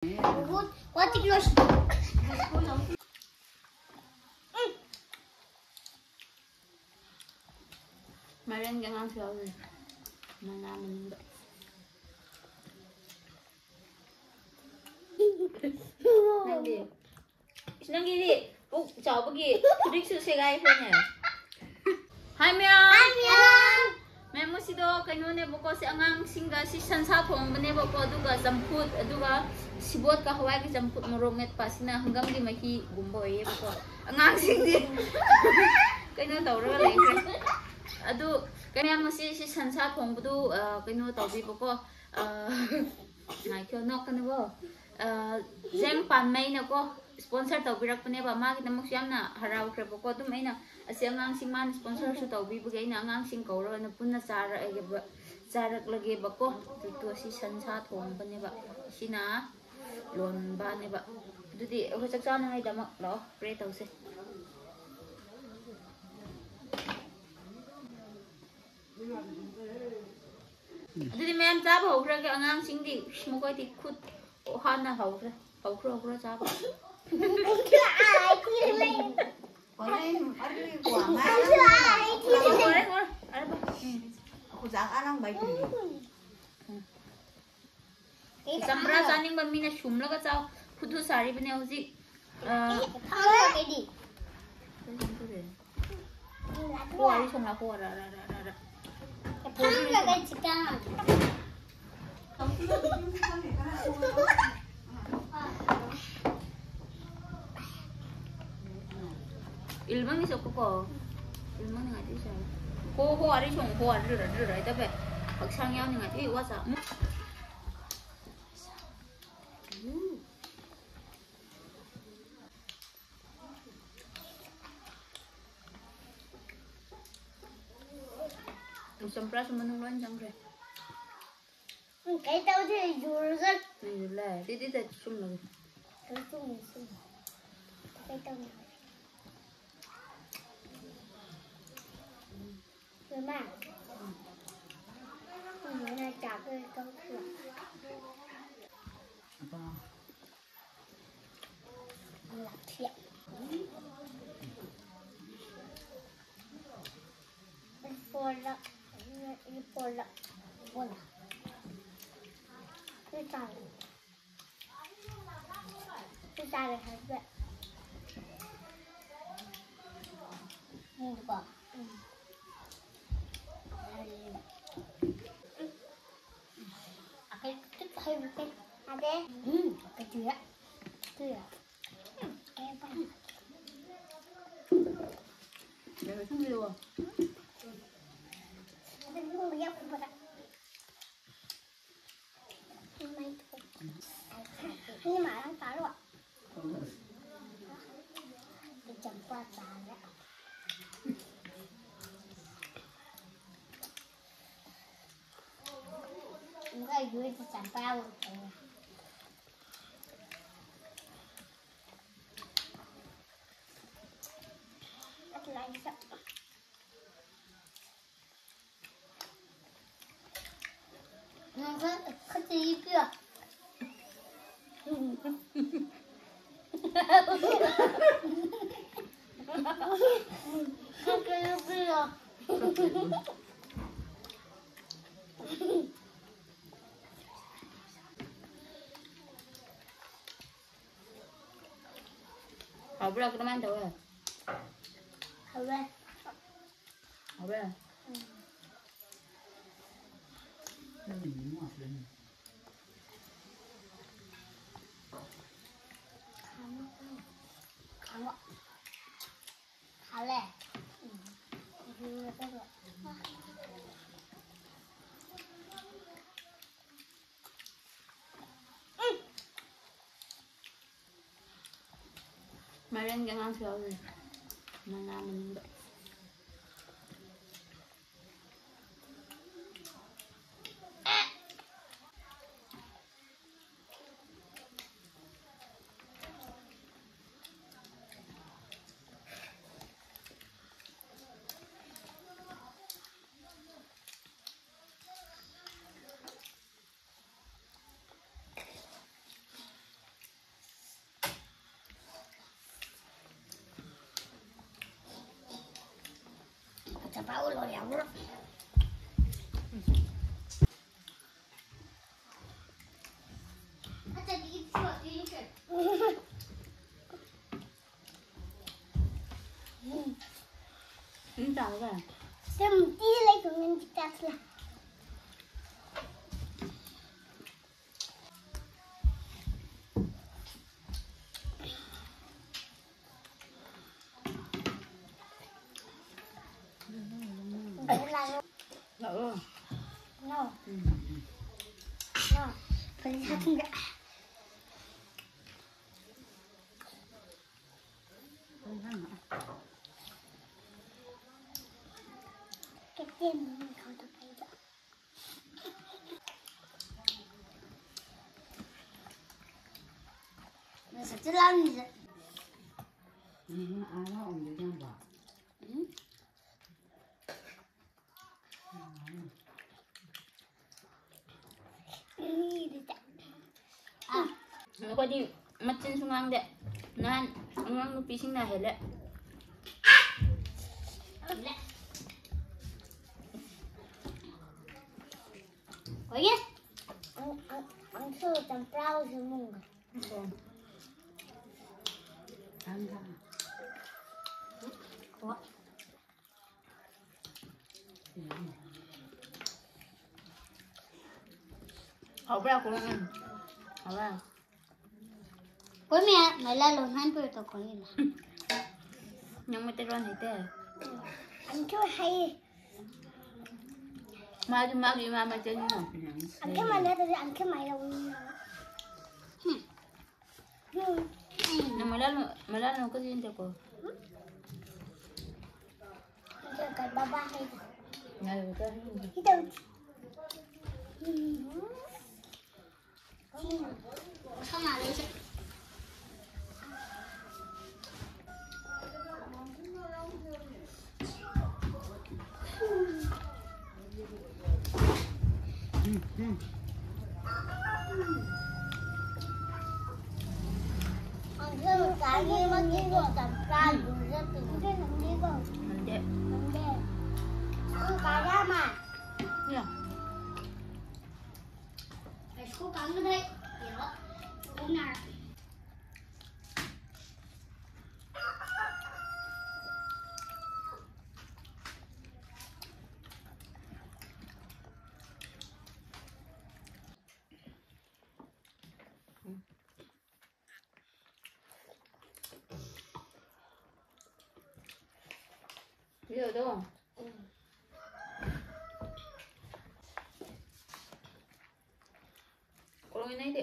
Quá thích luôn. Meron kang ang flower. Manaman ba? Nanti. Senang gini. Oh, chào bagi. Kudik susah guys ni. Hai Mia. Hai Mia. Mẹ mo si do kaino ne boko si angang singa si sansa thong bane boko aduga jamput aduga sibot ka hawai ki jamput moronget pasina hanggang di mahi gumbo ye boko angang sing di kaino tawra lai adu kanya mo si sansa thong budu kaino tawbi boko ngai kyo nok kan bo jeng pan mai na ko sponsor tawbirak pane ba ma ki namok yamna haraw kre boko dum aina asi angang sing man sponsor su tawbi bugai na angang sing kauro na punna chara ege ba charak lage ba ko to si sansa thong bane ba sina lon ba ne ba dudi ko chak cha na ngai damak lo pray tawse dudi men cha ba hokra ke angang sing di mo ko ti khut han na hokra hokra cha ba Ai kia lên. Còn đây ăn quả mà aku jangan orang baik ini. Sampra saning ba mina shumla ka chaw khudu sari bane hoji Cái gì? ko ari songla ko ra. Thang là cái chicken. Ilmang ni sokko ko. Ilmang ni ngati sa. Ko ari song ko ari ra ta be. Bak sang yaw ni ngati wa sa. Sampra sumanung loan jang re. Cái tao thì dù rất. Ni la, ti ta sum lo. Cái tao cái tao rồi mà bữa nay chả cái câu chuyện là thiện Pola cái tài là hết vậy nhìn được không? Cái thích hay một cái đây cái gì á em ăn Để không liều à? cái không biết không phải nhưng mà đang phá rồi thì chẳng qua giá đấy cái dưới thì chẳng bao rồi rất là sợ nó rất gì kia Học ra cái man đâu rồi? Học ra. Học ra. Khá lẻ. Meron kang ang flower. Manaman ba? Bao lo lắm rồi. Sao vậy? Xem tí lấy của mình cắt là. Được. No. No. Phải hát không đã. Cái tiền mình không được thấy được. Nó sẽ chết lắm gì vậy? Ai nó ông đi ra bảo. Ako di machin sungang de. Nan ang no pising na hele. Oye, ang so tan proud sa mong. Ăn ra. Có. Học ra cũng ăn. Học ra. Ôi mẹ, mày la lồn han tôi tao có gì là. Nhưng mà tên hết thế. Anh chưa hay. Mà đi mà chơi như nào? Anh cái mày nói tôi anh cái mày đâu. Nhưng mà nó có gì đâu cô. Anh chơi cái ba ba hay. Ngày rồi chơi. Cái đâu. Không nào đấy chứ. Anh cái gì mà cái đồ tầm cao rồi rất từng cái làm gì không? Mình đẹp. Làm đẹp. Anh cái ra mà. Dạ. Phải cố gắng cái đấy. Đó. Cũng nào. Bây giờ đâu? Cô cái này đi.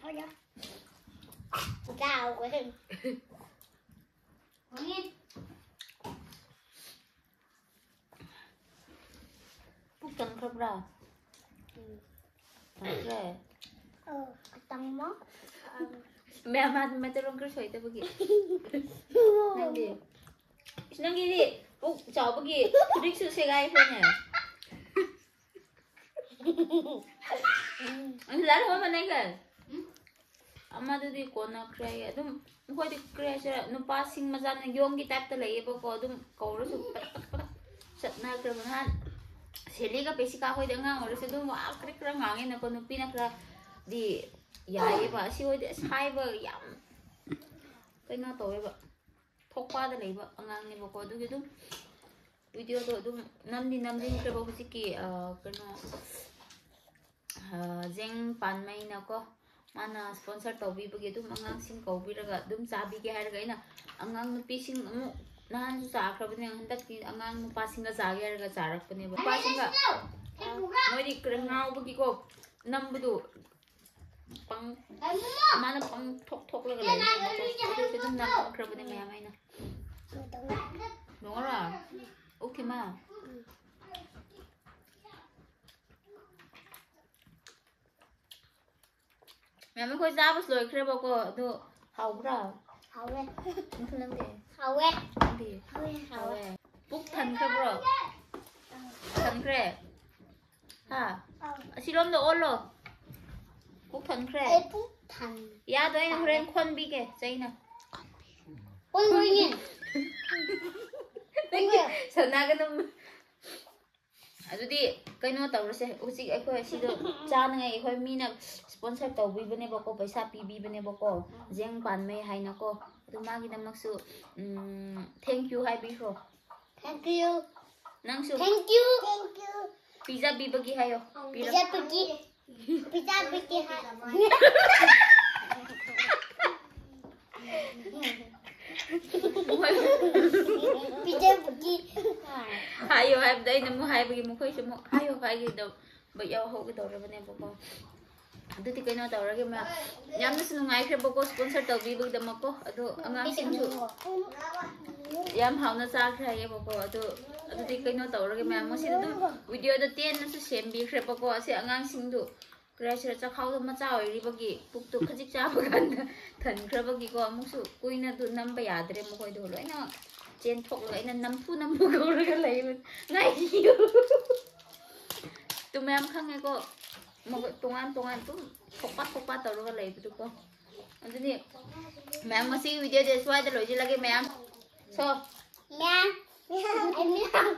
Thôi đó. Cao quá hình. Nghe. Phúc tầng khắp ra. Kaya. Tăng mó. May tarong ka siya ito pagi. Nanti. Nanti di. Oh, siya pagi. Tulik susegay siya niya. Ang lalo mo manay ka. Ama do di ko na cry. Adum ko di cry siya. No passing mazan na yung kitap talay pa ko adum kauro so pat. Sat na krabahan. Sili ka pesi ka ko di nga oras adum akrik ra ngangin ako no pinakra di yayi ba si oi sai ba yam cái nó tối ba thok qua da lấy ba angang ni ba ko du gitu video do du nam din cái ba ko siki cái nó jeng pan mai na ko mana sponsor to bi ba gitu angang sing ko bi ra dum cha bi ke har ga ina angang nu pi sing mu nan sa khra ba ne handak ki angang nu pa sing ga sa ga ga cha rak ne ba pa sing ga moi di krang ngau ba ki ko nam bu du pang mana pang thok là cái này cái đâm nằm rồi bên mẹ mày nè đúng rồi ok mà mẹ mới khơi ra bớt rồi khi bao cô tu hậu rồi Hậu lên. không làm gì Hậu lên. gì Hậu lên. bút thần khi rồi thần khi ha xin đồ ôn rồi bút thần khi Ê bút thành. ya đấy nó lên khuôn bi kì, đây nè. 꼴꼴이. ꯁꯅꯥꯒꯅꯨ ꯑꯗꯨꯗꯤ ꯀꯩꯅꯣ ꯇꯧꯔꯁꯦ ꯍꯧꯖꯤꯛ ꯑꯩꯈꯣꯏ ꯁꯤꯗ ꯆꯥꯅꯉꯥꯏ ꯑꯩꯈꯣꯏ ꯃꯤꯅ ꯁ꯭ꯄꯣꯟꯁꯔ ꯇꯧꯕꯤꯕꯅꯦꯕꯀꯣ ꯄꯩꯁꯥ ꯄꯤꯕꯤꯕꯅꯦꯕꯀꯣ ꯖꯦꯡ ꯄꯥꯟꯃꯩ ꯍꯥꯏꯅꯀꯣ ꯑꯗꯨ ꯃꯥꯒꯤꯗꯃꯛꯁꯨ ꯊꯦꯡꯛ ꯌꯨ ꯍꯥꯏꯕꯤꯈ꯭ꯔꯣ Thank you. ꯅꯪꯁꯨ Thank you. Thank you. ꯄꯤꯖꯕꯤꯕꯒꯤ ꯍꯥꯏꯌꯣ Pizza piki. Pizza piki. Pizza piki. 하요 하이브다 ꯑꯩꯅ ꯑꯃꯨꯛ ꯍꯥꯏꯕꯒꯤ ꯃꯈꯣꯏꯁꯨ ꯑꯃꯨꯛ ꯍꯥꯏꯌꯣ ꯍꯥꯏꯒꯗꯧꯕ ꯌꯥꯎꯍꯧꯒꯗꯧꯔꯕꯅꯦꯕꯀꯣ ꯑꯗꯨꯗꯤ ꯀꯩꯅꯣ ꯇꯧꯔꯒꯦ ꯃꯌꯥꯝ ꯌꯥꯝꯅꯁꯨ ꯅꯨꯡꯉꯥꯏꯈ꯭ꯔꯦꯕꯀꯣ ꯁ꯭ꯄꯣꯟꯁꯔ ꯇꯧꯕꯤꯕꯒꯤꯗꯃꯛꯀꯣ ꯑꯗꯣ ꯑꯉꯥꯡꯁꯤꯡꯁꯨ ꯌꯥꯝ ꯍꯥꯎꯅ ꯆꯥꯈ꯭ꯔꯦ ꯍꯥꯏꯌꯦꯕꯀꯣ ꯑꯗꯨꯗꯤ ꯀꯩꯅꯣ ꯇꯧꯔꯒꯦ ꯃꯌꯥꯝ ꯃꯁꯤꯗ ꯑꯗꯨꯝ ꯚꯤꯗꯤꯑꯣꯗ ꯇꯦꯟꯅꯁꯨ ꯁꯦꯝꯕꯤꯈ꯭ꯔꯦꯕꯀꯣ ꯑꯁꯤ ꯑꯉꯥꯡꯁꯤꯡꯗꯨ ꯀꯔꯥꯏꯁꯤꯔ ꯆꯈꯥꯎꯗ ꯃꯆꯥ ꯑꯣꯏꯔꯤꯕꯒꯤ ꯄꯨꯛꯇꯨ ꯈꯖꯤꯛ ꯆꯥꯕ ꯀꯥꯟꯗ ꯊꯟꯈ꯭ꯔꯕꯒꯤꯀꯣ ꯑꯃꯨꯛꯁꯨ ꯀꯨꯏꯅꯗꯨ ꯅꯝꯕ ꯌꯥꯗ꯭ꯔꯦ ꯃꯈꯣꯏꯗꯣ ꯂꯣꯏꯅ ꯆꯦꯟꯊꯣꯛꯂꯒ ꯑꯩꯅ ꯅꯝꯐꯨ ꯀꯧꯔꯒ ꯂꯩꯕ ꯉꯥꯏꯈꯤꯌꯨ ꯇꯨ ꯃꯌꯥꯝ ꯈꯪꯉꯦꯀꯣ ꯇꯣꯉꯥꯟ ꯇꯣꯉꯥꯟ ꯑꯗꯨꯝ ꯊꯣꯛꯄ ꯇꯧꯔꯒ ꯂꯩꯕꯗꯨꯀꯣ ꯑꯗꯨꯗꯤ ꯃꯌꯥꯝ ꯉꯁꯤꯒꯤ ꯚꯤꯗꯤꯑꯣꯁꯦ ꯁ꯭ꯋꯥꯏꯗ ꯂꯣꯏꯁꯤꯜꯂꯒꯦ ꯃꯌꯥꯝ ꯁꯣ Meow. Meow.